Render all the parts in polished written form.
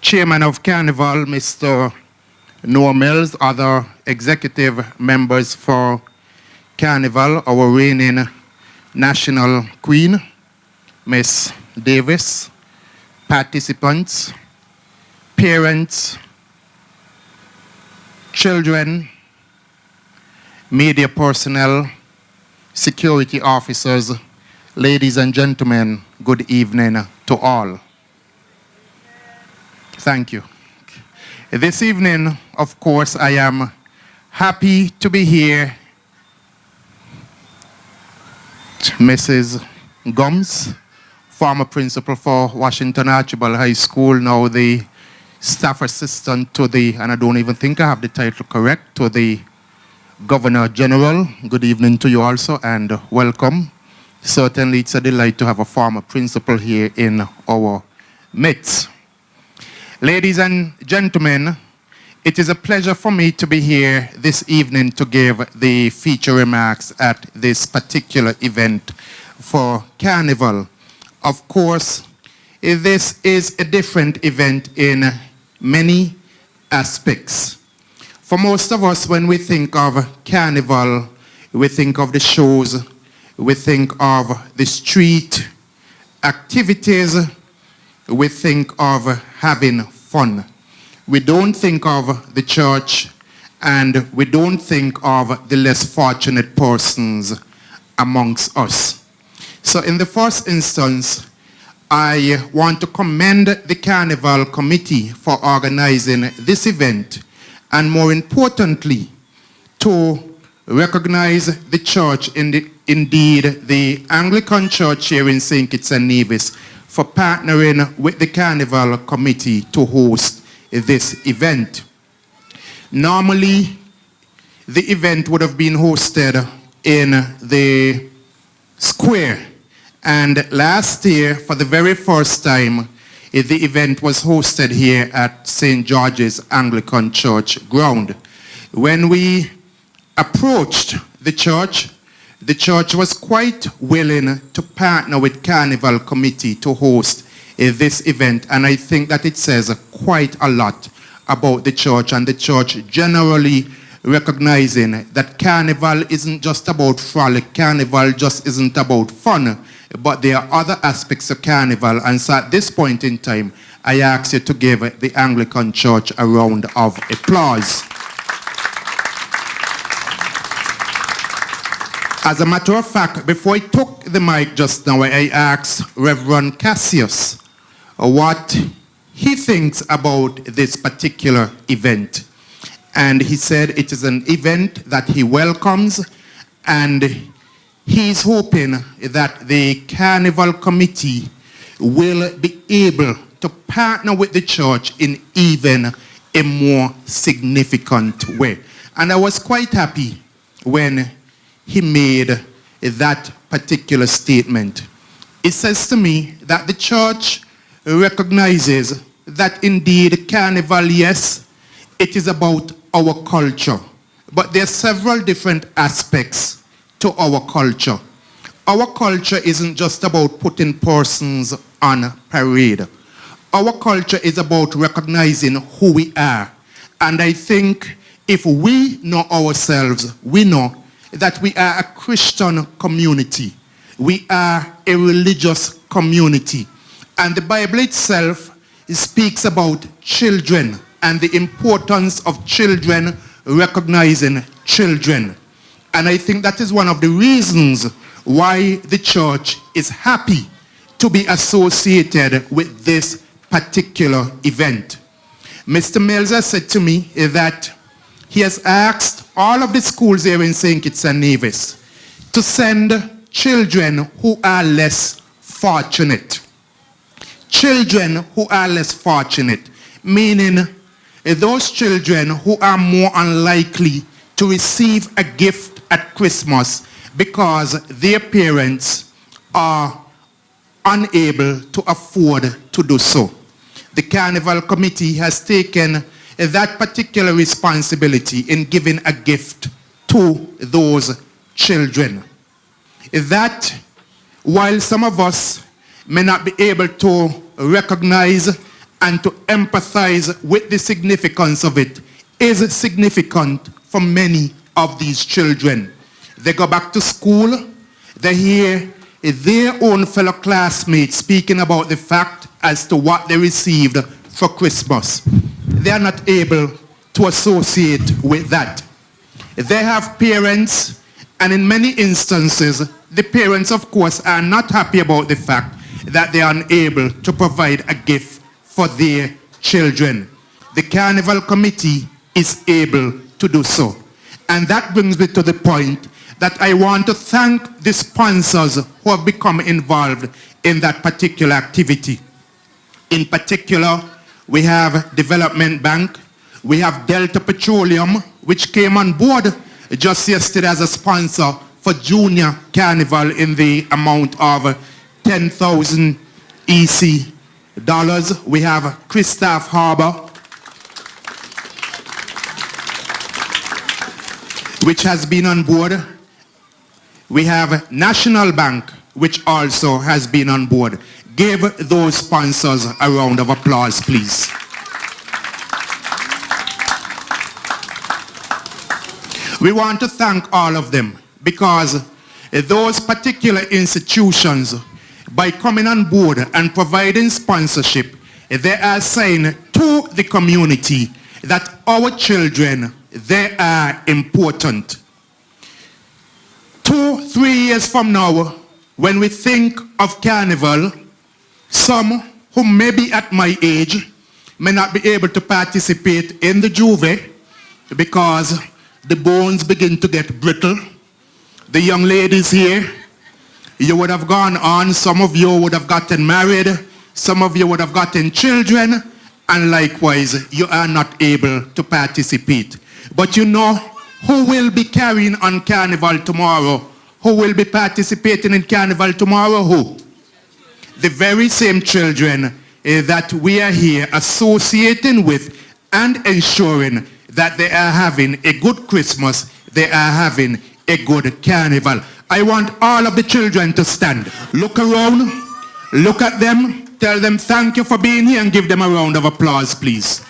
Chairman of Carnival, Mr. Noah Mills, other executive members for Carnival, our reigning national queen, Miss Davis, participants, parents, children, media personnel, security officers, ladies and gentlemen, good evening to all. Thank you. This evening, of course, I am happy to be here. Mrs. Gums, former principal for Washington Archibald High School, now the staff assistant to the, and I don't even think I have the title correct, to the Governor General. Good evening to you also and welcome. Certainly it's a delight to have a former principal here in our midst. Ladies and gentlemen, it is a pleasure for me to be here this evening to give the feature remarks at this particular event for Carnival. Of course, this is a different event in many aspects. For most of us, when we think of Carnival, we think of the shows, we think of the street activities, we think of having fun. We don't think of the church, and we don't think of the less fortunate persons amongst us. So in the first instance, I want to commend the Carnival Committee for organizing this event, and more importantly, to recognize the church, indeed the Anglican Church here in St. Kitts and Nevis, for partnering with the Carnival Committee to host this event. Normally, the event would have been hosted in the square, and last year, for the very first time, the event was hosted here at St. George's Anglican Church ground. When we approached the church was quite willing to partner with Carnival Committee to host this event, and I think that it says quite a lot about the church, and the church generally recognizing that Carnival isn't just about frolic, Carnival just isn't about fun, but there are other aspects of Carnival. And so at this point in time, I ask you to give the Anglican Church a round of applause. As a matter of fact, before I took the mic just now, I asked Reverend Cassius what he thinks about this particular event. And he said it is an event that he welcomes, and he's hoping that the Carnival Committee will be able to partner with the church in even a more significant way. And I was quite happy when he made that particular statement. It says to me that the church recognizes that indeed Carnival, yes, it is about our culture, but there are several different aspects to our culture. Our culture isn't just about putting persons on parade. Our culture is about recognizing who we are. And I think if we know ourselves, we know that we are a Christian community. We are a religious community. And the Bible itself speaks about children and the importance of children, recognizing children. And I think that is one of the reasons why the church is happy to be associated with this particular event. Mr. Mills has said to me that he has asked all of the schools here in St. Kitts and Nevis to send children who are less fortunate. Children who are less fortunate, meaning those children who are more unlikely to receive a gift at Christmas because their parents are unable to afford to do so. The Carnival Committee has taken that particular responsibility in giving a gift to those children. That, while some of us may not be able to recognize and to empathize with the significance of it is significant for many of these children. They go back to school, they hear their own fellow classmates speaking about the fact as to what they received for Christmas. They are not able to associate with that. They have parents, and in many instances, the parents, of course, are not happy about the fact that they are unable to provide a gift for their children. The Carnival Committee is able to do so. And that brings me to the point that I want to thank the sponsors who have become involved in that particular activity. In particular, we have Development Bank, we have Delta Petroleum, which came on board just yesterday as a sponsor for Junior Carnival in the amount of 10,000 EC dollars. We have Christoph Harbour, which has been on board. We have National Bank, which also has been on board. Give those sponsors a round of applause, please. We want to thank all of them because those particular institutions, by coming on board and providing sponsorship, they are saying to the community that our children, they are important. 2-3 years from now, when we think of Carnival, some who may be at my age may not be able to participate in the Juve because the bones begin to get brittle. The young ladies here, you would have gone on, some of you would have gotten married, some of you would have gotten children, and likewise, you are not able to participate. But you know who will be carrying on Carnival tomorrow? Who will be participating in Carnival tomorrow? Who? The very same children that we are here associating with and ensuring that they are having a good Christmas, they are having a good Carnival. I want all of the children to stand. Look around, look at them, tell them thank you for being here and give them a round of applause, please.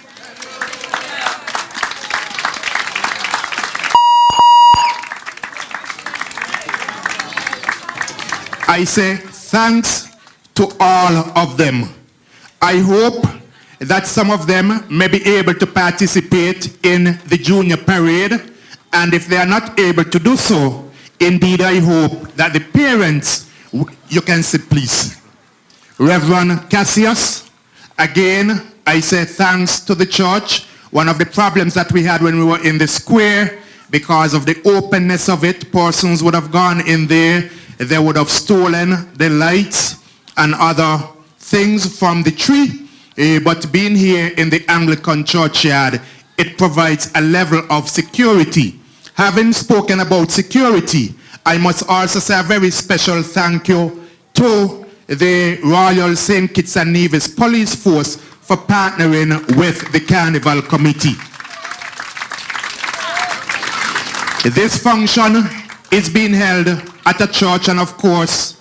I say thanks to all of them. I hope that some of them may be able to participate in the junior parade, and if they are not able to do so, indeed I hope that the parents, you can sit please. Reverend Cassius, again I say thanks to the church. One of the problems that we had when we were in the square, because of the openness of it, persons would have gone in there, they would have stolen the lights and other things from the tree. But being here in the Anglican churchyard, it provides a level of security. Having spoken about security, I must also say a very special thank you to the Royal St. Kitts and Nevis Police Force for partnering with the Carnival Committee. This function is being held at a church, and of course,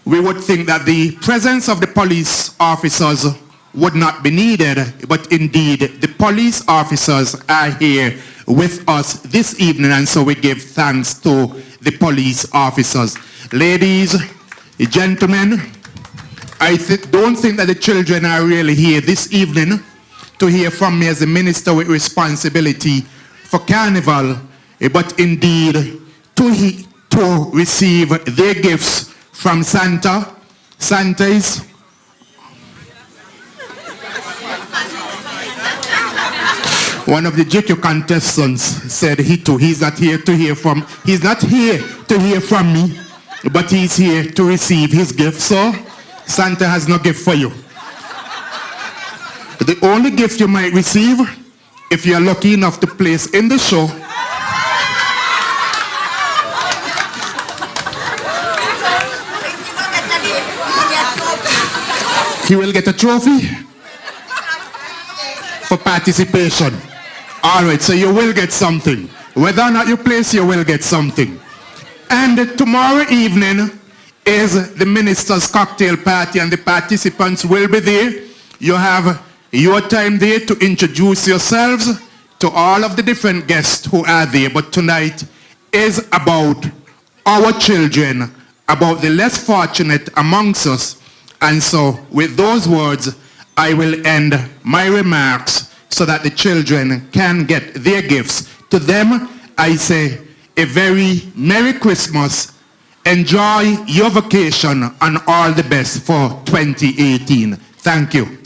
we would think that the presence of the police officers would not be needed, but indeed the police officers are here with us this evening, and so we give thanks to the police officers. Ladies, gentlemen, I don't think that the children are really here this evening to hear from me as a minister with responsibility for Carnival, but indeed to receive their gifts from Santa. Santa is one of the JQ contestants said he's not here to hear from me, but he's here to receive his gift. So Santa has no gift for you. The only gift you might receive, if you're lucky enough to place in the show, he will get a trophy for participation. All right, so you will get something. Whether or not you place, you will get something. And tomorrow evening is the minister's cocktail party, and the participants will be there. You have your time there to introduce yourselves to all of the different guests who are there. But tonight is about our children, about the less fortunate amongst us. And so with those words, I will end my remarks so that the children can get their gifts. To them, I say a very Merry Christmas. Enjoy your vacation and all the best for 2018. Thank you.